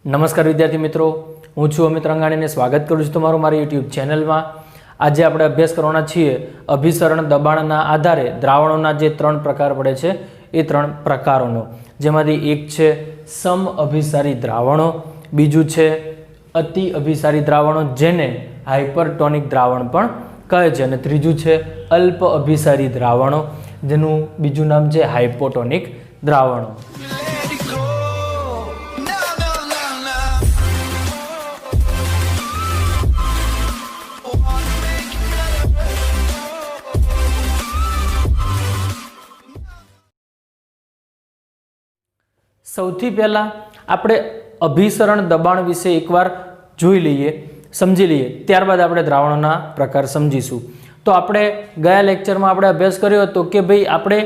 नमस्कार विद्यार्थी मित्रों, हूँ छूं अमित रंगाणी ने स्वागत करूँ छूं तमारुं मारी यूट्यूब चेनल में। आज आपणे अभ्यास करवाना छीए अभिसरण दबाणना आधारे द्रावणोना जे 3 प्रकार पड़े छे ए 3 प्रकारोनो, जेमांथी एक छे सम अभिसारी द्रावणो, बीजू छे अति अभिसारी द्रावणो जेने हाइपरटोनिक द्रावण पण कहे छे, अने त्रीजू छे अल्प अभिसारी द्रावणो जेनुं बीजू नाम छे हाइपोटोनिक द्रावणो। सौथी पहला आपणे अभिसरण दबाण विषे एकवार जोई लईए, समझी लीए, त्यारबाद आपणे द्रावणोना प्रकार समजीशुं। तो आपणे गया लेक्चरमां आपणे अभ्यास कर्यो हतो के भाई आपणे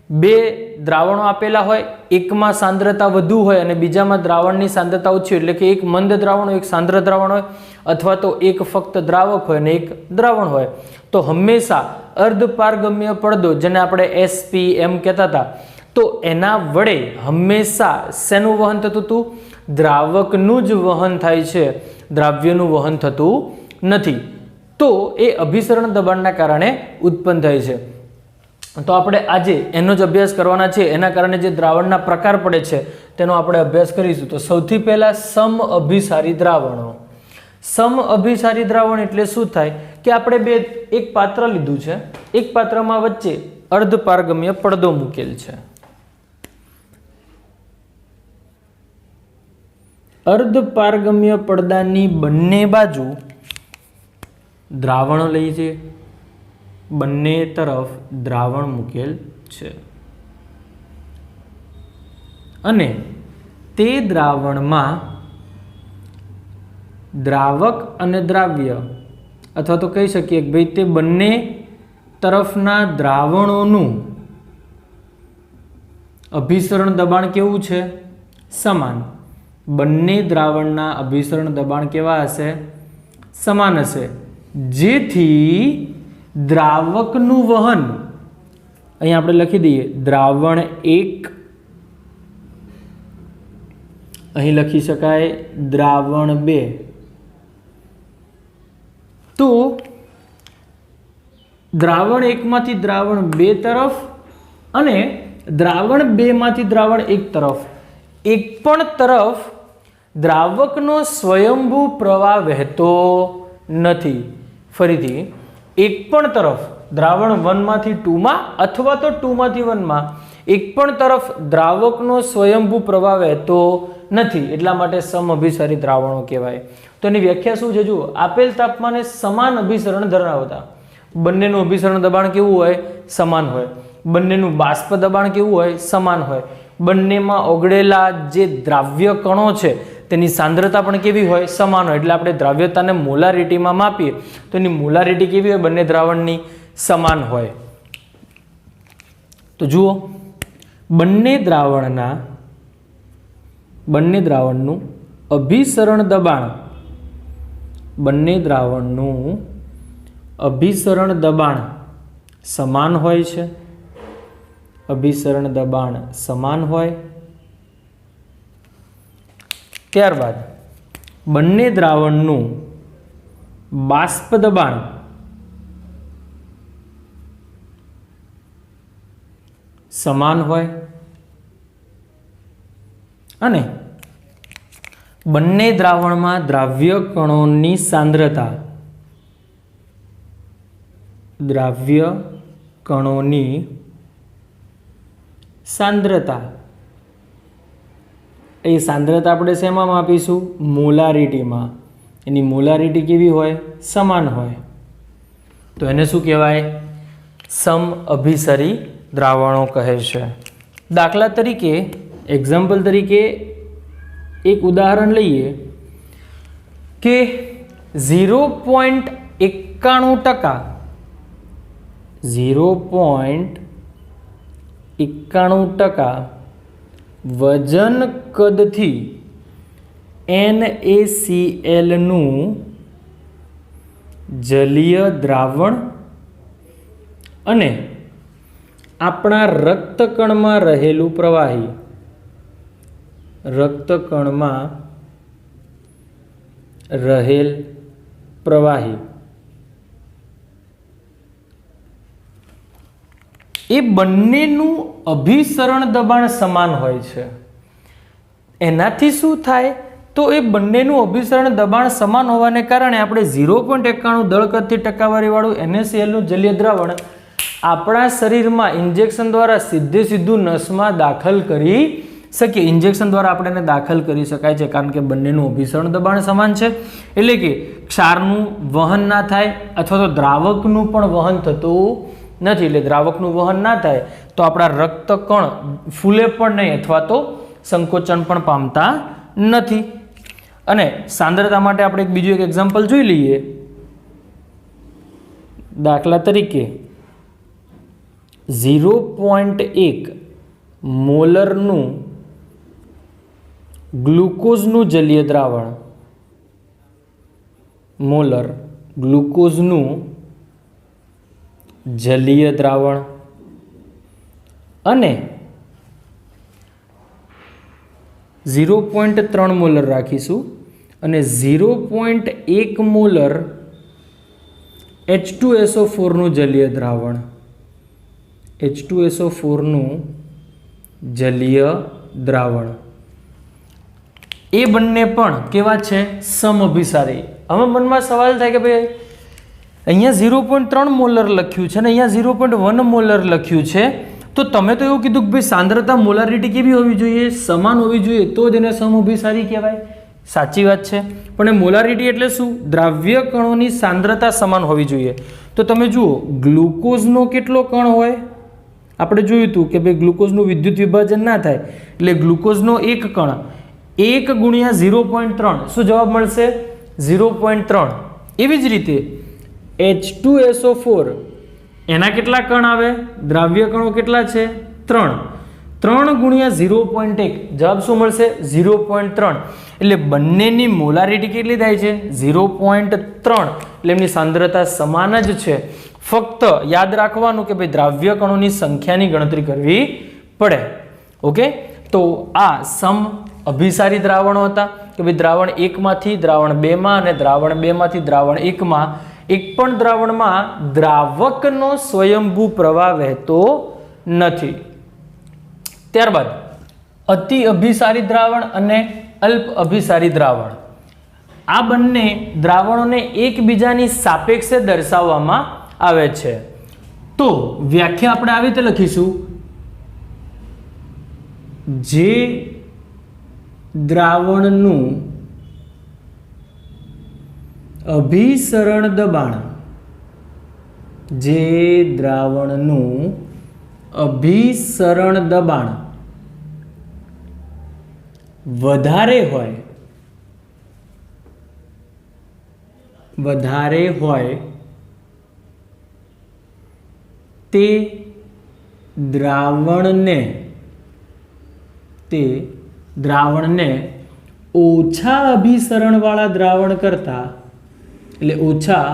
बे द्रावणो आपेला होय, एकमां सांद्रता वधु होय अने बीजामां द्रावणनी सांद्रता ओછી, એટલે કે एक मंद द्रावण होय, एक सांद्र द्रावण होय, अथवा तो एक फक्त द्रावक होय अने एक द्रावण होय, तो हमेशा अर्धपारगम्य પડદો જેને આપણે SPM કહેતા હતા, तो एना वडे हमेशा शेनुं वहन थतुं हतुं? द्रावकनुं ज वहन थाय छे, द्राव्यनुं वहन थतुं नथी। तो ए अभिसरण दबाणना कारणे उत्पन्न थाय छे। तो आपणे आजे एनो ज अभ्यास करवाना छे, एना कारणे जे द्रावणना प्रकार पड़े छे तेनो आपणे अभ्यास करीशुं। तो सौथी पहेला सम अभिसारी द्रावणो। सम अभिसारी द्रावण एटले शुं थाय के आपणे बे एक पात्र लीधुं छे, एक पात्रमां वच्चे अर्धपारगम्य પડદો मूकेल छे। अर्धपारगम्य પડદાની બંને બાજુ દ્રાવણ લઈ છે, બંને તરફ દ્રાવણ મૂકેલ છે અને તે દ્રાવણમાં દ્રાવક અને દ્રાવ્ય અથવા તો કહી શકીએ કે ભાઈ તે બંને તરફના દ્રાવણોનું અભિસરણ દબાણ કેવું છે? સમાન। બંને દ્રાવણના અભિસરણ દબાણ કેવા હશે? સમાન હશે, જેથી દ્રાવકનું વહન અહીં આપણે લખી દઈએ દ્રાવણ 1, અહીં લખી શકાય દ્રાવણ 2। તો દ્રાવણ 1 માંથી દ્રાવણ 2 તરફ અને દ્રાવણ 2 માંથી દ્રાવણ 1 તરફ एक पण तरफ द्रावकनो स्वयंभू प्रवाह वहेतो नथी। फरीथी एक पण तरफ द्रावण 1 मांथी 2 मां अथवा तो 2 मांथी 1 मां एक पण तरफ द्रावकनो स्वयंभू प्रवाह वहेतो नथी, एटला माटे समअभिसारी द्रावणो कहेवाय। तो एनी व्याख्या शुं छे? जुओ, आपेल तापमाने समान अभिसरण धरावता बंनेनुं अभिसरण दबाण केवुं होय? समान होय। बंनेनुं बाष्प दबाण केवुं होय? समान होय। બંનેમાં ઓગળેલા જે દ્રાવ્ય કણો છે તેની સાંદ્રતા પણ કેવી હોય? સમાન હોય। એટલે આપણે દ્રાવ્યતાને મોલારિટીમાં માપીએ તો એની મોલારિટી કેવી હોય? બંને દ્રાવણની સમાન હોય। તો જુઓ, બંને દ્રાવણનું અભિસરણ દબાણ, બંને દ્રાવણનું અભિસરણ દબાણ સમાન હોય છે। अभिसरण दबाण समान होय, त्यारबाद बंने द्रावणनुं बाष्प दबाण समान होय अने बंने द्रावणमां द्राव्य कणोनी सांद्रता, द्राव्य कणोनी सांद्रता, ए सांद्रता આપણે શેમાં માપીશું? મોલારિટીમાં। એની મોલારિટી કેવી હોય? સમાન હોય। તો એને શું કહેવાય? સમ અભિસારી દ્રાવણો કહે છે। દાખલા તરીકે, એક્ઝામ્પલ તરીકે એક ઉદાહરણ લઈએ કે 0.91% 0.91% वजन कदथी NaCl નું जलीय द्रावण અને આપણા રક્તકણમાં રહેલું પ્રવાહી, રક્તકણમાં રહેલ પ્રવાહી એ બંનેનું અભિસરણ દબાણ સમાન હોય છે. એનાથી શું થાય તો એ બંનેનું અભિસરણ દબાણ સમાન હોવાને કારણે આપણે 0.91 દળ કદથી ટકાવારીવાળું NaCl નું જલીય દ્રાવણ આપણા શરીરમાં ઇન્જેક્શન દ્વારા સીધું નસમાં દાખલ કરી શકીએ. ઇન્જેક્શન દ્વારા આપણે એને દાખલ કરી શકાય છે કારણ કે બંનેનું અભિસરણ દબાણ સમાન છે. એટલે કે ક્ષારનું વહન ના થાય અથવા તો દ્રાવકનું પણ વહન થતું નથી. એટલે દ્રાવકનું વહન ના થાય તો આપણા રક્તકણ ફૂલે પણ નહીં અથવા તો સંકોચન પણ પામતા નથી. અને સાંદ્રતા માટે આપણે બીજું એક એક્ઝામ્પલ જોઈ લઈએ. દાખલા તરીકે 0.1 મોલરનું ગ્લુકોઝનું જલીય દ્રાવણ મોલર ગ્લુકોઝનું જલીય દ્રાવણ અને 0.3 મોલર રાખીશું અને 0.1 મોલર H2SO4 નું જલીય દ્રાવણ H2SO4 નું જલીય દ્રાવણ એ બંને પણ કેવા છે? સમઅભિસારી. હવે મનમાં સવાલ થાય કે ભાઈ અહીંયા 0.3 મોલર લખ્યું છે અને અહીંયા 0.1 મોલર લખ્યું છે, તો તમે તો એવું કીધું કે ભાઈ સાંદ્રતા મોલારિટી કેવી હોવી જોઈએ? સમાન હોવી જોઈએ, તો જ એને સમઅભિસારી કહેવાય. સાચી વાત છે, પણ એ મોલારિટી એટલે શું? દ્રાવ્ય કણોની સાંદ્રતા સમાન હોવી જોઈએ. તો તમે જુઓ ગ્લુકોઝનો કેટલો કણ હોય? આપણે જોયું હતું કે ભાઈ ગ્લુકોઝનું વિદ્યુત વિભાજન ના થાય એટલે ગ્લુકોઝનો એક કણ 1 ગુણ્યા 0.3 શું જવાબ મળશે? 0.3. એવી જ રીતે H2SO4 એના કેટલા કણ આવે? દ્રાવ્ય કણો કેટલા છે? 3. 3 ગુણ્યા 0.1 જવાબ શું મળશે? 0.3. એટલે બંનેની મોલારિટી કેટલી થાય છે? 0.3. એટલે એમની સાંદ્રતા સમાન જ છે. ફક્ત યાદ રાખવાનું કે ભાઈ દ્રાવ્ય કણોની સંખ્યાની ગણતરી કરવી પડે. ઓકે, તો આ સમ અભિસારી દ્રાવણો હતા કે ભાઈ દ્રાવણ 1 માંથી દ્રાવણ 2 માં અને દ્રાવણ 2 માંથી દ્રાવણ 1 માં એક પણ દ્રાવણમાં દ્રાવકનો સ્વયંભૂ પ્રવાહ વહેતો નથી. ત્યારબાદ અતિ અભિસારી દ્રાવણ અને અલ્પ અભિસારી દ્રાવણ, આ બંને દ્રાવણોને એકબીજાની સાપેક્ષે દર્શાવવામાં આવે છે. તો વ્યાખ્યા આપણે આવી રીતે લખીશું: જે દ્રાવણનું અભિસરણ દબાણ વધારે હોય તે દ્રાવણને ઓછા અભિસરણ વાળા દ્રાવણ કરતા, એટલે ઓછા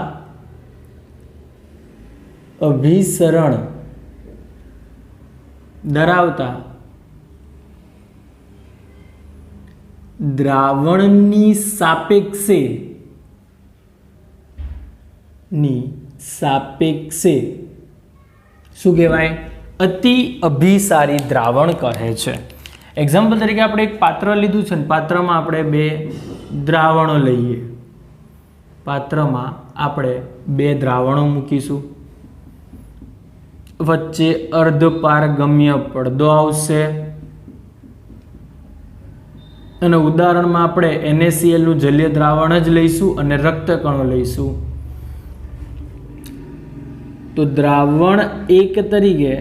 અભિસરણ ધરાવતા દ્રાવણની સાપેક્ષે શું કહેવાય? અતિ અભિસારી દ્રાવણ કહે છે. એક્ઝામ્પલ તરીકે આપણે એક પાત્ર લીધું છે ને પાત્રમાં આપણે 2 દ્રાવણો લઈએ. પાત્રમાં આપણે 2 દ્રાવણો મૂકીશું, વચ્ચે અર્ધપારગમ્ય પડદો આવશે અને ઉદાહરણમાં આપણે NaCl નું જલીય દ્રાવણ જ લઈશું અને રક્તકણો લઈશું. તો દ્રાવણ 1 તરીકે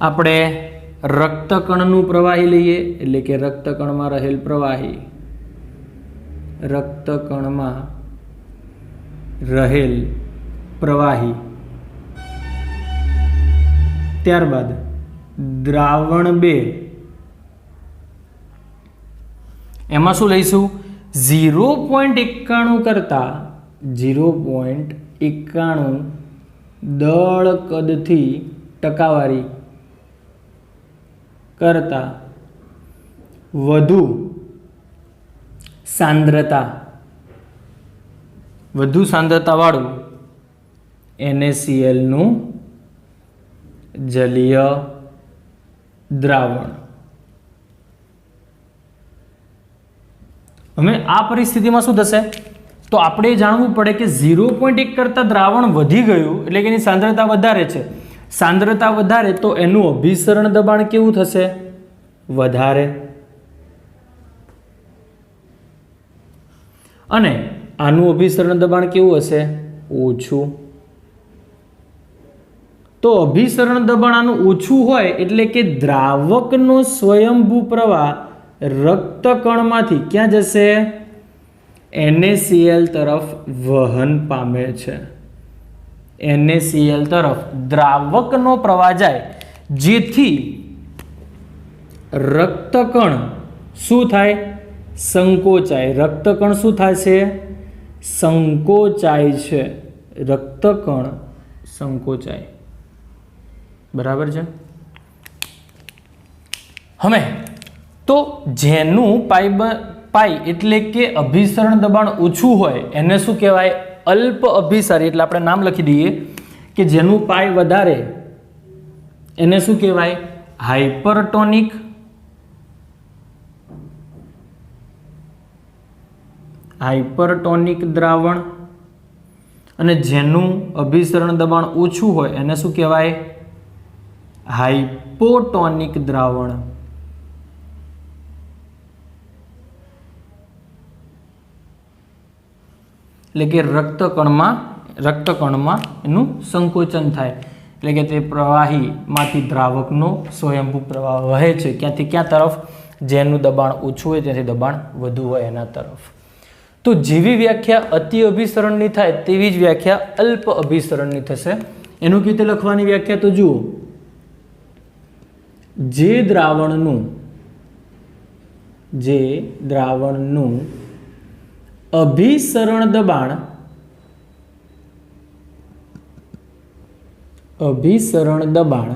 આપણે રક્તકણનું પ્રવાહી લઈએ, એટલે કે રક્તકણમાં રહેલ પ્રવાહી, ત્યારબાદ દ્રાવણ 2 એમાં શું લઈશું? 0.91 કરતા 0.91 દળ કદથી ટકાવારી કરતા વધુ સાંદ્રતા વધુ સાંદ્રતાવાળું NaCl નું જલીય દ્રાવણ. હવે આ પરિસ્થિતિમાં શું થશે? તો આપણે જાણવું પડે કે 0.1 કરતાં દ્રાવણ વધી ગયું એટલે કે એની સાંદ્રતા વધારે છે. સાંદ્રતા વધારે તો એનું અભિસરણ દબાણ કેવું થશે? વધારે. અને આનું અભિસરણ દબાણ કેવું હશે? ઓછું. તો અભિસરણ દબાણ આનું ઓછું હોય એટલે કે દ્રાવકનો સ્વયંભૂ પ્રવાહ રક્તકણમાંથી ક્યાં જશે? NaCl તરફ વહન પામે છે. NaCl તરફ દ્રાવકનો પ્રવાહ જાય જેથી રક્તકણ શું થાય? સંકોચાય. રક્તકણ શું થાય છે? સંકોચાય છે. રક્તકણ સંકોચાય. બરાબર છે. હવે તો જેનું પાઈ એટલે કે અભિસરણ દબાણ ઓછું હોય એને શું કહેવાય? અલ્પ અભિસારી. એટલે આપણે નામ લખી દઈએ કે જેનું પાઈ વધારે એને શું કહેવાય? હાઇપરટોનિક. હાઇપરટોનિક દ્રાવણ. અને જેનું અભિસરણ દબાણ ઓછું હોય એને શું કહેવાય? હાઇપોટોનિક દ્રાવણ. એટલે કે રક્તકણમાં એનું સંકોચન થાય એટલે કે તે પ્રવાહીમાંથી દ્રાવકનો સ્વયંભૂ પ્રવાહ વહે છે. ક્યાંથી ક્યાં તરફ? જેનું દબાણ ઓછું હોય ત્યાંથી દબાણ વધુ હોય એના તરફ. તો જેવી વ્યાખ્યા અતિ અભિસરણની થાય તેવી જ વ્યાખ્યા અલ્પ અભિસરણની થશે. એનું કેવી રીતે લખવાની વ્યાખ્યા તો જુઓ. જે દ્રાવણનું અભિસરણ દબાણ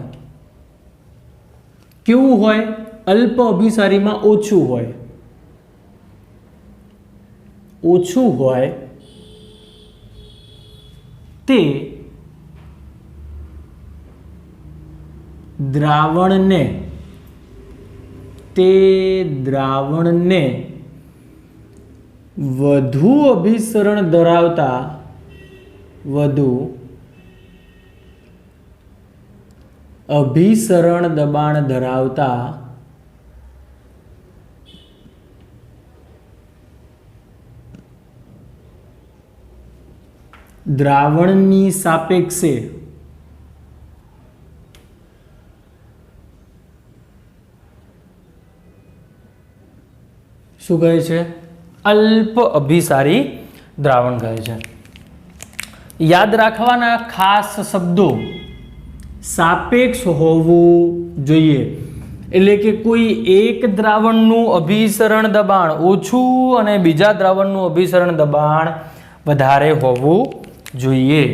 કેવું હોય? અલ્પ અભિસારીમાં ઓછું હોય તે દ્રાવણને વધુ અભિસરણ ધરાવતા અભિસરણ દબાણ ધરાવતા દ્રાવણની સાપેક્ષે શું કહે છે? અલ્પ અભિસારી દ્રાવણ કહે છે. યાદ રાખવાના ખાસ શબ્દો: સાપેક્ષ હોવું જોઈએ એટલે કે કોઈ એક દ્રાવણનું અભિસરણ દબાણ ઓછું અને બીજા દ્રાવણનું અભિસરણ દબાણ વધારે હોવું જોઈએ.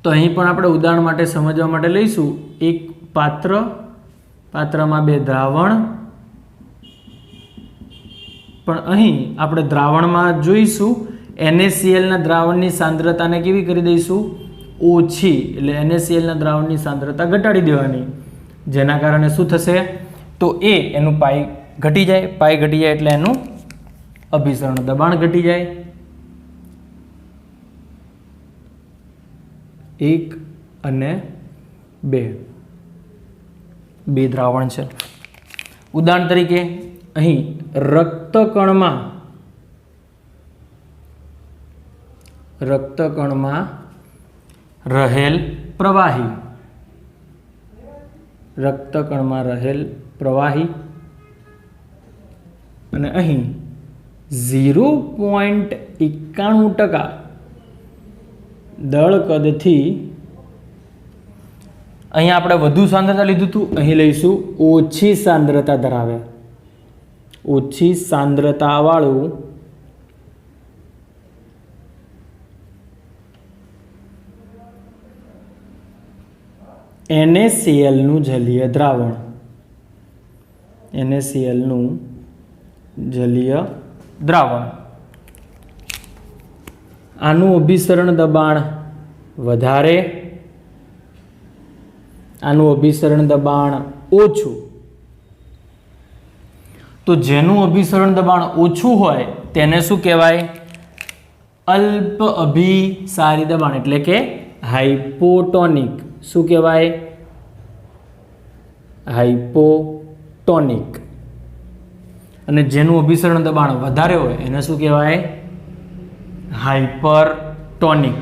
તો અહીં પણ આપણે ઉદાહરણ માટે સમજવા માટે લઈશું. એક પાત્રમાં બે દ્રાવણ. પણ અહીં આપણે દ્રાવણમાં જોઈશું NaCl ના દ્રાવણની સાંદ્રતાને કેવી કરી દઈશું? ઓછી. એટલે NaCl ના દ્રાવણની સાંદ્રતા ઘટાડી દેવાની. જેના કારણે શું થશે? તો એનું પાઈ ઘટી જાય. પાઈ ઘટી જાય એટલે એનું અભિસરણ દબાણ ઘટી જાય. 1 અને 2 બે દ્રાવણ છે. ઉદાહરણ તરીકે અહીં રક્તકણમાં રહેલ પ્રવાહી અને અહીં 0.91% દળ કદથી અહીંયા આપણે વધુ સાંદ્રતા લીધું હતું. અહીં લઈશું ઓછી સાંદ્રતા ધરાવે. ઓછી સાંદ્રતા વાળું NaCl નું જલીય દ્રાવણ. NaCl નું જલીય દ્રાવણ. આનું અભિસરણ દબાણ વધારે, આનું અભિસરણ દબાણ ઓછું. તો જેનું અભિસરણ દબાણ ઓછું હોય તેને શું કહેવાય? અલ્પ અભિસારી દબાણ એટલે કે હાઇપોટોનિક. શું કહેવાય? હાઇપોટોનિક. અને જેનું અભિસરણ દબાણ વધારે હોય એને શું કહેવાય? હાઇપરટોનિક.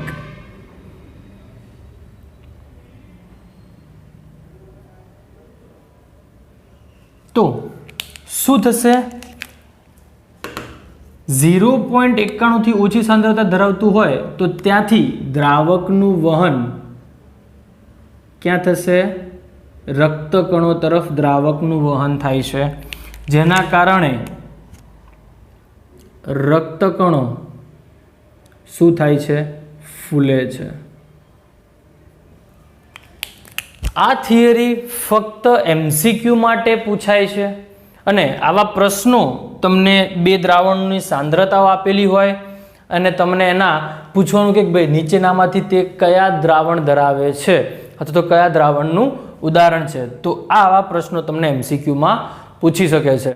તો શું થશે? 0.91 થી ઓછી સાંદ્રતા ધરાવતું હોય તો ત્યાંથી દ્રાવકનું વહન ક્યાં થશે? રક્તકણો તરફ દ્રાવકનું વહન થાય છે, જેના કારણે રક્તકણો શું થાય છે? ફૂલે છે. આ થિયરી ફક્ત MCQ માટે પૂછાય છે અને આવા પ્રશ્નો તમને બે દ્રાવણની સાંદ્રતાઓ આપેલી હોય અને તમને એના પૂછવાનું કે ભાઈ નીચેનામાંથી તે કયા દ્રાવણ ધરાવે છે અથવા તો કયા દ્રાવણનું ઉદાહરણ છે. તો આવા પ્રશ્નો તમને MCQ માં પૂછી શકે છે.